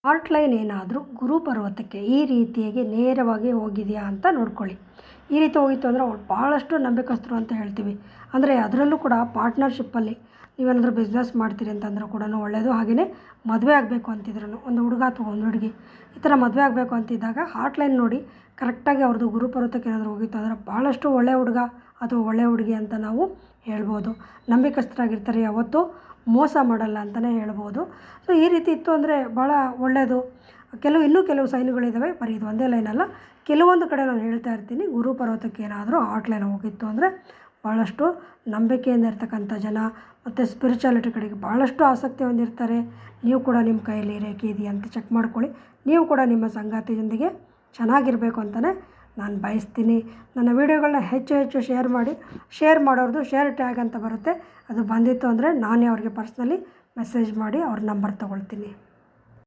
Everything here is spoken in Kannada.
ಹಾರ್ಟ್ ಲೈನ್ ಏನಾದರೂ ಗುರು ಪರ್ವತಕ್ಕೆ ಈ ರೀತಿಯಾಗಿ ನೇರವಾಗಿ ಹೋಗಿದೆಯಾ ಅಂತ ನೋಡ್ಕೊಳ್ಳಿ. ಈ ರೀತಿ ಹೋಗಿತ್ತು ಅಂದರೆ ಅವ್ರು ಭಾಳಷ್ಟು ನಂಬಿಕಸ್ಥರು ಅಂತ ಹೇಳ್ತೀವಿ. ಅಂದರೆ ಅದರಲ್ಲೂ ಕೂಡ ಪಾರ್ಟ್ನರ್ಶಿಪ್ಪಲ್ಲಿ ನೀವೇನಾದರೂ ಬಿಸ್ನೆಸ್ ಮಾಡ್ತೀರಿ ಅಂತಂದರೂ ಕೂಡ ಒಳ್ಳೆಯದು. ಹಾಗೆಯೇ ಮದುವೆ ಆಗಬೇಕು ಅಂತಿದ್ರು ಒಂದು ಹುಡುಗ ಅಥವಾ ಒಂದು ಹುಡುಗಿ ಈ ಥರ ಮದುವೆ ಆಗಬೇಕು ಅಂತಿದ್ದಾಗ ಹಾರ್ಟ್ ಲೈನ್ ನೋಡಿ ಕರೆಕ್ಟಾಗಿ ಅವ್ರದ್ದು ಗುರು ಪರ್ವತಕ್ಕೆ ಏನಾದರೂ ಹೋಗಿತ್ತು ಅಂದರೆ ಭಾಳಷ್ಟು ಒಳ್ಳೆಯ ಹುಡುಗ ಅಥವಾ ಒಳ್ಳೆಯ ಹುಡುಗಿ ಅಂತ ನಾವು ಹೇಳ್ಬೋದು. ನಂಬಿಕಸ್ಥರಾಗಿರ್ತಾರೆ, ಯಾವತ್ತೂ ಮೋಸ ಮಾಡಲ್ಲ ಅಂತಲೇ ಹೇಳ್ಬೋದು. ಸೊ ಈ ರೀತಿ ಇತ್ತು ಅಂದರೆ ಭಾಳ ಒಳ್ಳೆಯದು. ಇನ್ನೂ ಕೆಲವು ಸೈನ್ಗಳಿದ್ದಾವೆ, ಬರೀ ಇದು ಒಂದೇ ಲೈನಲ್ಲ, ಕೆಲವೊಂದು ಕಡೆ ನಾನು ಹೇಳ್ತಾ ಇರ್ತೀನಿ. ಗುರು ಪರ್ವತಕ್ಕೆ ಏನಾದರೂ ಹಾರ್ಟ್ ಲೈನ್ ಹೋಗಿತ್ತು ಅಂದರೆ ಭಾಳಷ್ಟು ನಂಬಿಕೆಯಿಂದ ಇರ್ತಕ್ಕಂಥ ಜನ ಮತ್ತು ಸ್ಪಿರಿಚುಯಾಲಿಟಿ ಕಡೆಗೆ ಭಾಳಷ್ಟು ಆಸಕ್ತಿ ಹೊಂದಿರ್ತಾರೆ. ನೀವು ಕೂಡ ನಿಮ್ಮ ಕೈಯಲ್ಲಿ ರೇಖೆ ಇದೆಯಾ ಅಂತ ಚೆಕ್ ಮಾಡ್ಕೊಳ್ಳಿ. ನೀವು ಕೂಡ ನಿಮ್ಮ ಸಂಗಾತಿಯೊಂದಿಗೆ ಚೆನ್ನಾಗಿರಬೇಕು ಅಂತಲೇ ನಾನು ಬಯಸ್ತೀನಿ. ನನ್ನ ವೀಡಿಯೋಗಳನ್ನ ಹೆಚ್ಚು ಹೆಚ್ಚು ಶೇರ್ ಮಾಡಿ. ಶೇರ್ ಮಾಡೋರ್ದು ಶೇರ್ ಟ್ಯಾಗ್ ಅಂತ ಬರುತ್ತೆ, ಅದು ಬಂದಿತ್ತು ಅಂದರೆ ನಾನೇ ಅವ್ರಿಗೆ ಪರ್ಸ್ನಲಿ ಮೆಸೇಜ್ ಮಾಡಿ ಅವ್ರ ನಂಬರ್ ತೊಗೊಳ್ತೀನಿ.